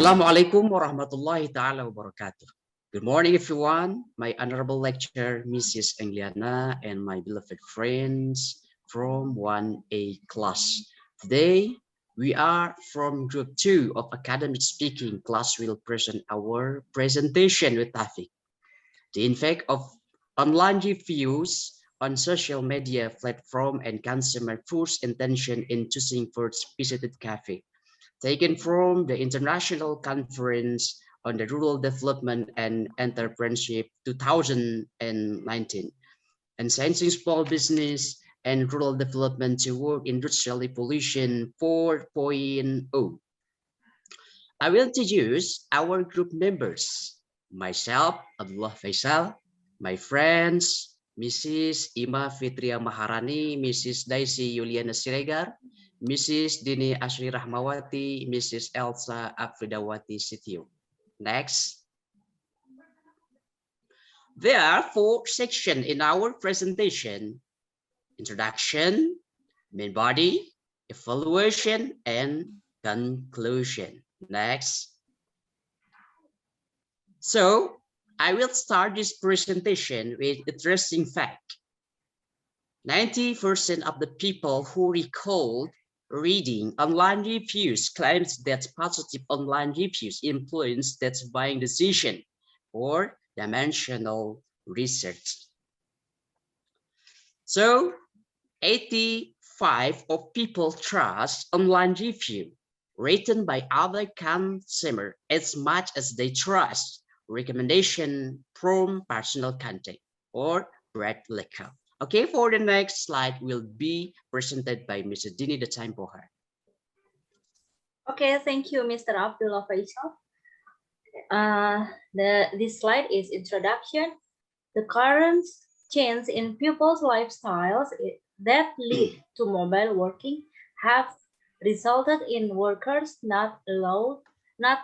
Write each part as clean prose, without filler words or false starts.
Assalamualaikum warahmatullahi ta'ala wabarakatuh. Good morning, everyone. My honorable lecturer, Mrs. Engliana, and my beloved friends from 1A class. Today, we are from Group 2 of Academic Speaking class will present our presentation with topic, the impact of online reviews on social media platform and consumer first intention in choosing first visited cafe, taken from the International Conference on the Rural Development and Entrepreneurship 2019, Enhancing Small Business and Rural Development to Work Industrial Evolution 4.0. I will introduce our group members. Myself, Abdullah Faisal, my friends, Mrs. Imma Fitria Maharani, Mrs. Daisy Yuliani Siregar, Mrs. Dini Asyri Rahmawaty, Mrs. Elsa Afrida Wati Sitio. Next. There are 4 sections in our presentation: introduction, main body, evaluation, and conclusion. Next. So I will start this presentation with interesting fact. 90% of the people who recalled reading online reviews claims that positive online reviews influence that buying decision or dimensional research. So 85% of people trust online review written by other consumers as much as they trust recommendation from personal contact or brand account. Okay, for the next slide will be presented by Mr. Dini. The time for her. Okay, thank you, Mr. Abdullah Faisal. This slide is introduction. The current change in people's lifestyles that lead to mobile working have resulted in workers not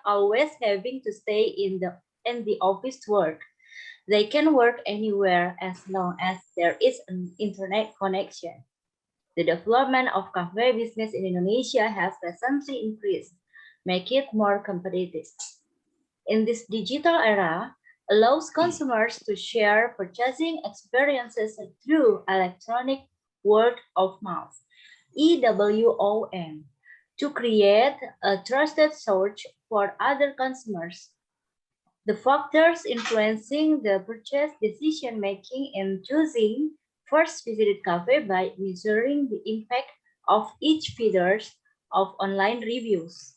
always having to stay in the office to work. They can work anywhere as long as there is an internet connection. The development of cafe business in Indonesia has recently increased, making it more competitive. In this digital era, allows consumers to share purchasing experiences through electronic word of mouth, EWOM, to create a trusted source for other consumers. The factors influencing the purchase decision-making in choosing first visited cafe by measuring the impact of each feeders of online reviews.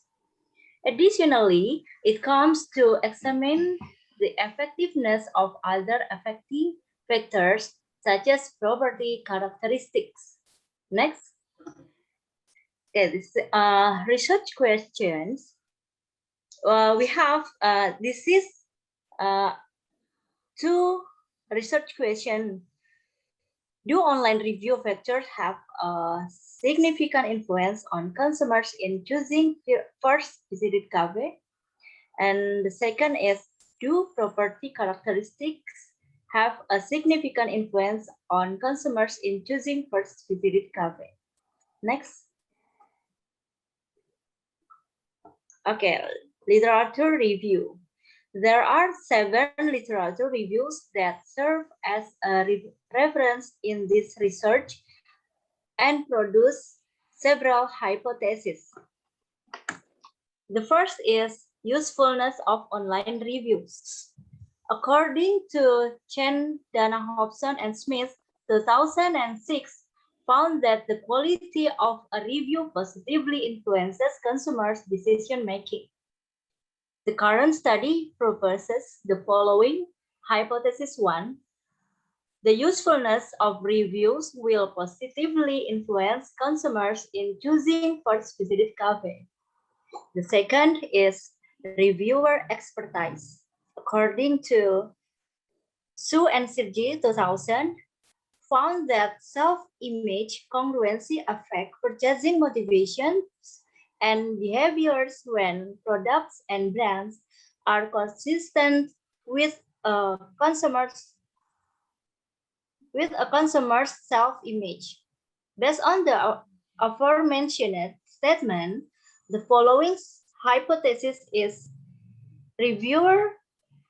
Additionally, it comes to examine the effectiveness of other affecting factors such as property characteristics. Next. Okay, this research questions. We have this is 2 research questions. Do online review factors have a significant influence on consumers in choosing first visited cafe? And the second is, do property characteristics have a significant influence on consumers in choosing first visited cafe? Next. Okay, literature review. There are 7 literature reviews that serve as a reference in this research and produce several hypotheses. The first is usefulness of online reviews. According to Chen, Dana Hobson, and Smith, 2006 found that the quality of a review positively influences consumers' decision-making. The current study proposes the following. Hypothesis 1. The usefulness of reviews will positively influence consumers in choosing first visited cafe. The second is reviewer expertise. According to Su and Sergi 2000, found that self-image congruency affect purchasing motivations and behaviors when products and brands are consistent with a consumer's self-image. Based on the aforementioned statement, the following hypothesis is reviewer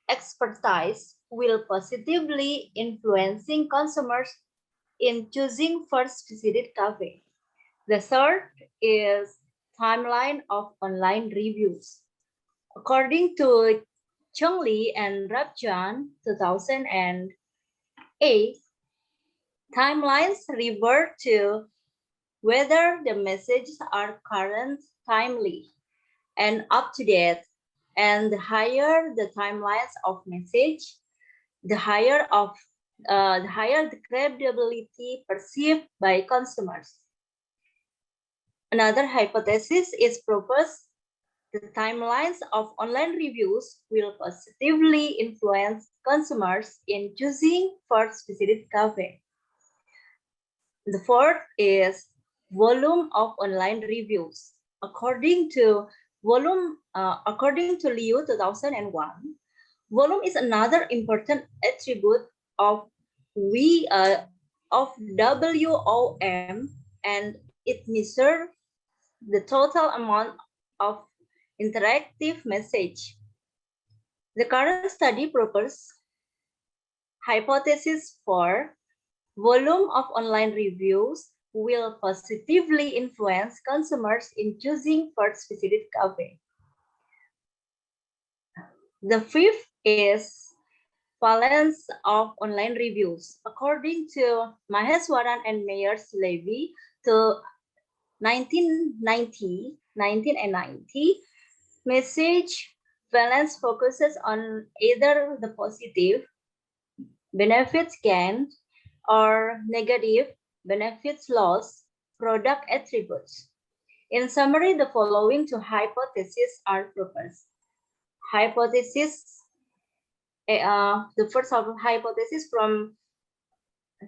expertise will positively influencing consumers in choosing first visited cafe. The third is timeline of online reviews. According to Chung Lee and Rabjan 2008, timelines revert to whether the messages are current, timely, and up to date. And the higher the timelines of message, the higher the credibility perceived by consumers. Another hypothesis is proposed: the timelines of online reviews will positively influence consumers in choosing first visited cafe. The fourth is volume of online reviews. According to Liu 2001, volume is another important attribute of WOM, and it measures the total amount of interactive message. The current study proposes hypothesis for volume of online reviews will positively influence consumers in choosing first visited cafe. The fifth is balance of online reviews. According to Maheswaran and Meyers Levy to 1990, message balance focuses on either the positive benefits gained or negative benefits lost product attributes. In summary, the following two hypotheses are proposed. The first hypothesis from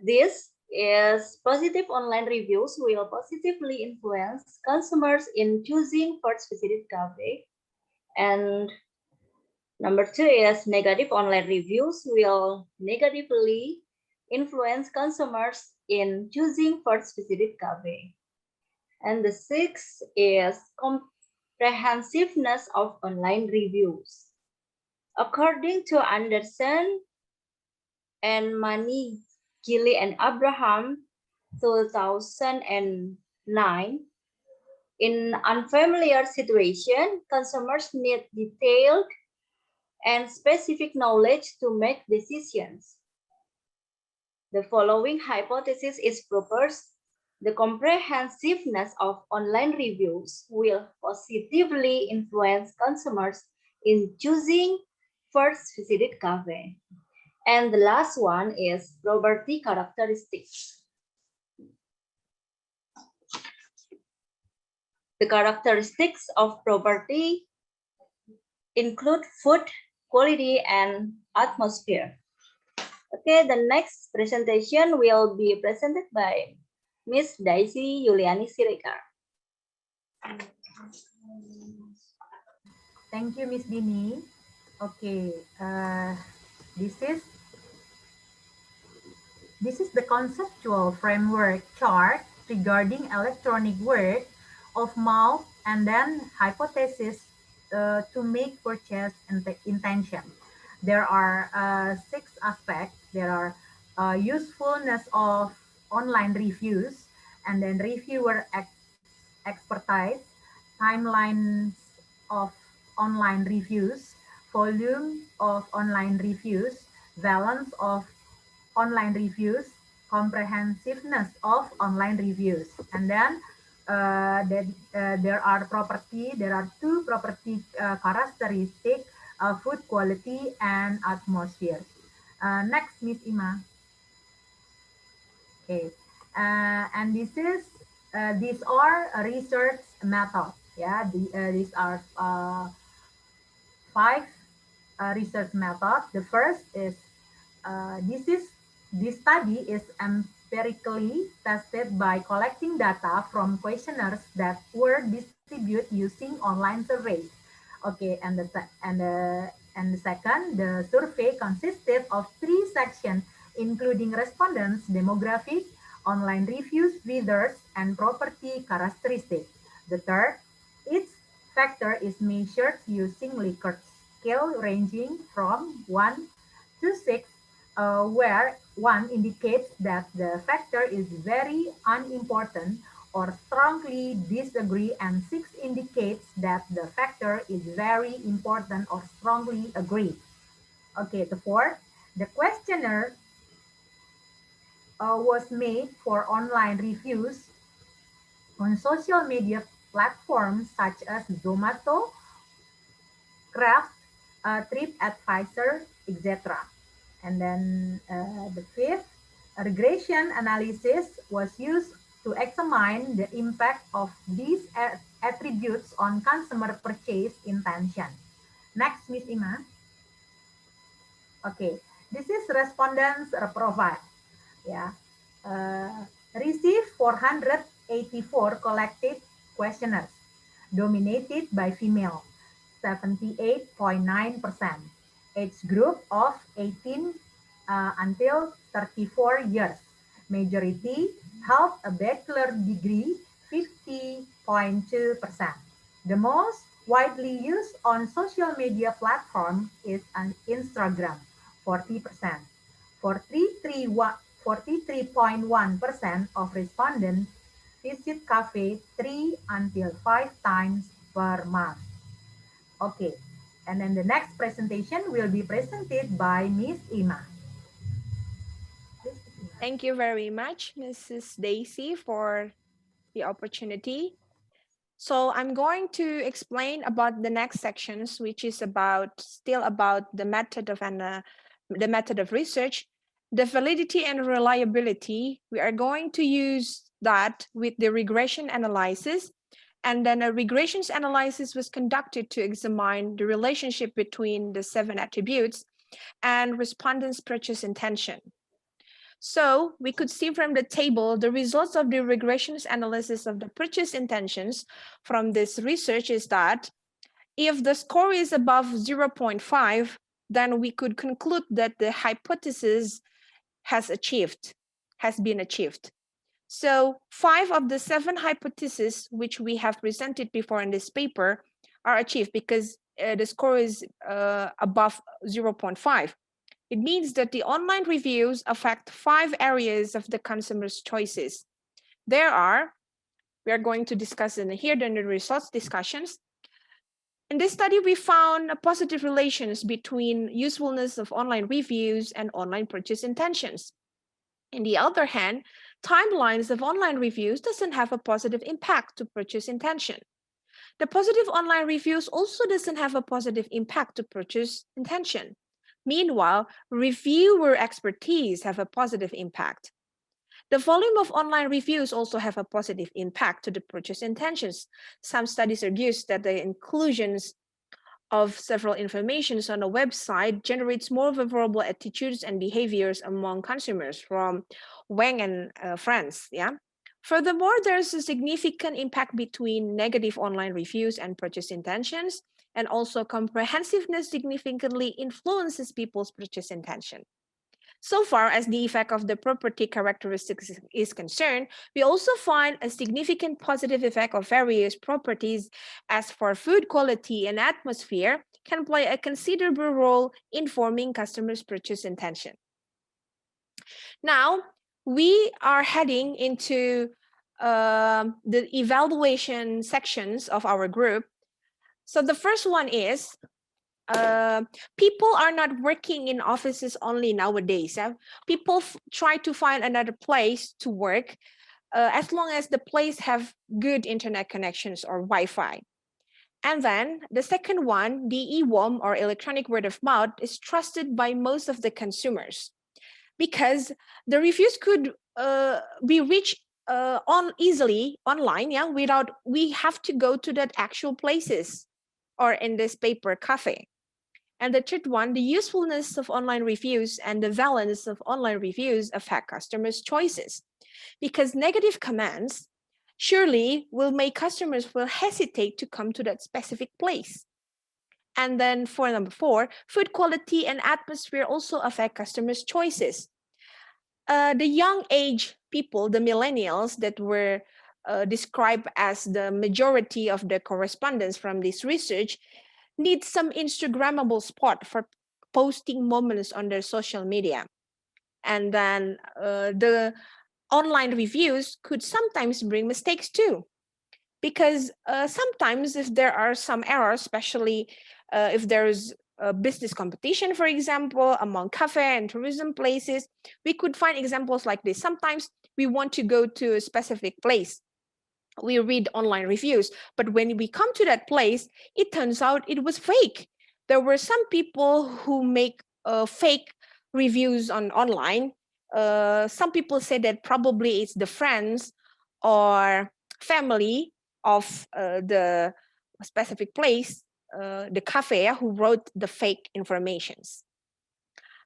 this is positive online reviews will positively influence consumers in choosing first visited cafe. And number two is negative online reviews will negatively influence consumers in choosing first visited cafe. And the sixth is comprehensiveness of online reviews. According to Anderson and Mani, Gilly and Abraham 2009, in unfamiliar situation, consumers need detailed and specific knowledge to make decisions. The following hypothesis is proposed: the comprehensiveness of online reviews will positively influence consumers in choosing first visited cafe. And the last one is property characteristics. The characteristics of property include food, quality, and atmosphere. Okay, the next presentation will be presented by Miss Daisy Yuliani Siregar. Thank you, Miss Dini. Okay, this is the conceptual framework chart regarding electronic word of mouth and then hypothesis to make purchase intention. There are 6 aspects. There are usefulness of online reviews, and then reviewer expertise, timelines of online reviews, volume of online reviews, balance of online reviews, comprehensiveness of online reviews, and then there are two property characteristic, food quality and atmosphere. Next, Miss Imma. Okay, and these are a research method. Yeah, these are 5 research methods. The first is this study is empirically tested by collecting data from questionnaires that were distributed using online surveys. Okay, and the second, the survey consisted of 3 sections, including respondents, demographic, online reviews, visitors, and property characteristics. The third, each factor is measured using Likert scale ranging from 1 to 6, where 1 indicates that the factor is very unimportant or strongly disagree, and 6 indicates that the factor is very important or strongly agree. Okay, the fourth, the questionnaire was made for online reviews on social media platforms such as Zomato, Craft, TripAdvisor, etc. And then the fifth, a regression analysis was used to examine the impact of these attributes on consumer purchase intention. Next, Miss Imma. Okay, this is respondents profile. Yeah, received 484 collected questionnaires, dominated by female, 78.9%, age group of 18 until 34 years. Majority held a bachelor degree, 50.2%. The most widely used on social media platform is on Instagram, 40%. 43.1% of respondents visit cafe 3 until 5 times per month. Okay, and then the next presentation will be presented by Miss Imma. Thank you very much, Mrs. Daisy, for the opportunity. So I'm going to explain about the next sections, which is still about the method of research, the validity and reliability. We are going to use that with the regression analysis. And then a regressions analysis was conducted to examine the relationship between the 7 attributes and respondents' purchase intention. So we could see from the table the results of the regressions analysis of the purchase intentions from this research is that if the score is above 0.5, then we could conclude that the hypothesis has been achieved. So 5 of the 7 hypotheses which we have presented before in this paper are achieved because the score is above 0.5. It means that the online reviews affect 5 areas of the consumer's choices. We are going to discuss in here during the results discussions. In this study, we found positive relations between usefulness of online reviews and online purchase intentions. On the other hand, timelines of online reviews doesn't have a positive impact to purchase intention. The positive online reviews also doesn't have a positive impact to purchase intention. Meanwhile, reviewer expertise have a positive impact. The volume of online reviews also have a positive impact to the purchase intentions. Some studies argue that the inclusions of several informations on a website generates more favorable attitudes and behaviors among consumers from Wang and friends. Yeah. Furthermore, there's a significant impact between negative online reviews and purchase intentions, and also comprehensiveness significantly influences people's purchase intention. So far as the effect of the property characteristics is concerned, we also find a significant positive effect of various properties as for food quality and atmosphere can play a considerable role in forming customers' purchase intention. Now, we are heading into the evaluation sections of our group. So the first one is, people are not working in offices only nowadays. People try to find another place to work as long as the place have good internet connections or Wi-Fi. And then the second one, the e-worm or electronic word of mouth is trusted by most of the consumers because the reviews could be reached easily online, without we have to go to that actual places or in this paper cafe. And the third one, the usefulness of online reviews and the valence of online reviews affect customers' choices because negative comments surely will make customers will hesitate to come to that specific place. And then for number 4, food quality and atmosphere also affect customers' choices. The young age people, the millennials that were described as the majority of the correspondence from this research, need some Instagrammable spot for posting moments on their social media. And then the online reviews could sometimes bring mistakes too. Because sometimes if there are some errors, especially if there's a business competition, for example, among cafe and tourism places, we could find examples like this. Sometimes we want to go to a specific place. We read online reviews, but when we come to that place, it turns out it was fake. There were some people who make fake reviews on online. Some people say that probably it's the friends or family of the specific place, the cafe, who wrote the fake informations.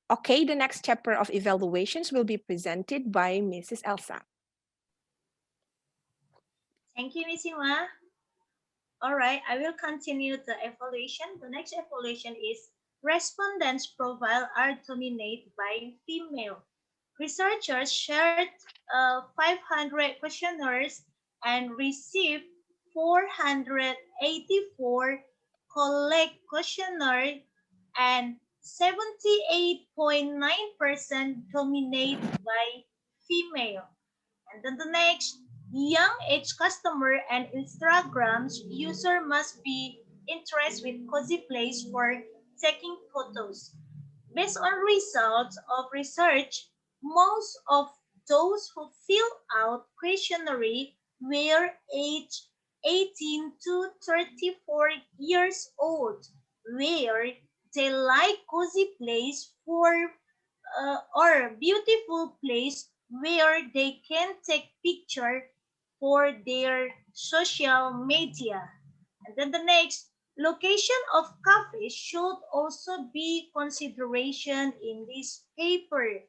Okay, the next chapter of evaluations will be presented by Mrs. Elsa. Thank you, Miss Imma. All right, I will continue the evaluation. The next evaluation is respondents' profile are dominated by female. Researchers shared 500 questionnaires and received 484 collect questionnaire, and 78.9% dominated by female. And then the next, young age customer and Instagram's user must be interested with cozy place for taking photos. Based on results of research, most of those who fill out questionnaire were aged 18 to 34 years old, where they like cozy place for or beautiful place where they can take picture for their social media. And then the next, location of cafes should also be consideration in this paper.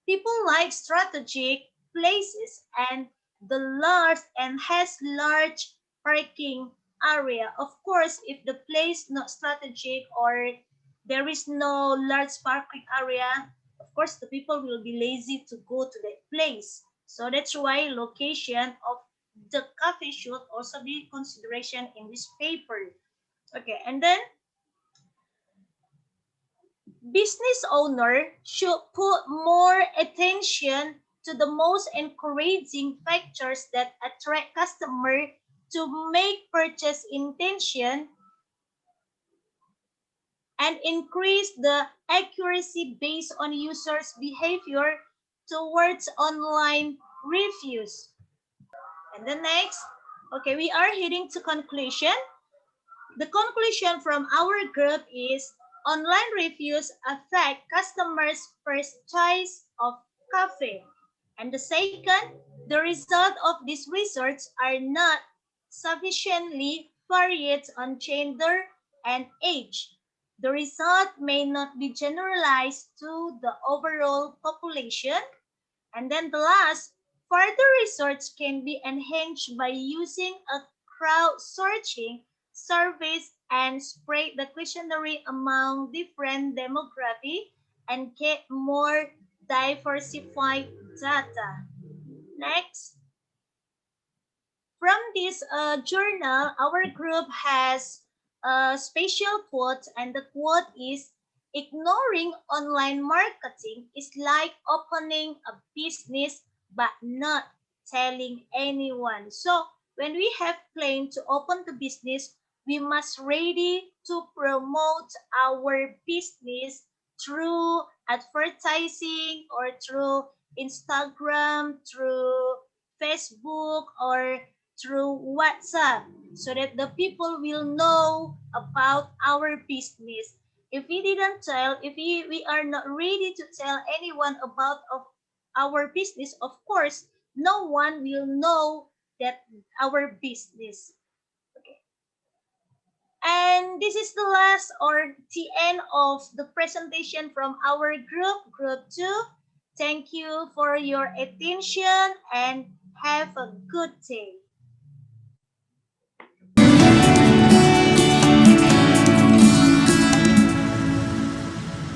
People like strategic places and the large and has large parking area. Of course, if the place not strategic or there is no large parking area, of course the people will be lazy to go to that place. So that's why location of the cafe should also be consideration in this paper. Okay, and then business owner should put more attention to the most encouraging factors that attract customer to make purchase intention and increase the accuracy based on users' behavior towards online reviews. And the next, okay, we are heading to conclusion. The conclusion from our group is online reviews affect customers' first choice of cafe. And the second, the result of this research are not sufficiently varied on gender and age. The result may not be generalized to the overall population. And then the last, further research can be enhanced by using a crowdsourcing surveys and spread the questionnaire among different demographics and get more diversified data. Next. From this journal, our group has a special quote, and the quote is, ignoring online marketing is like opening a business but not telling anyone. So when we have plan to open the business, we must ready to promote our business through advertising or through Instagram, through Facebook, or through WhatsApp, so that the people will know about our business. If we didn't tell, if we are not ready to tell anyone about of our business, of course, no one will know that our business. Okay. And this is the last or the end of the presentation from our group 2. Thank you for your attention and have a good day.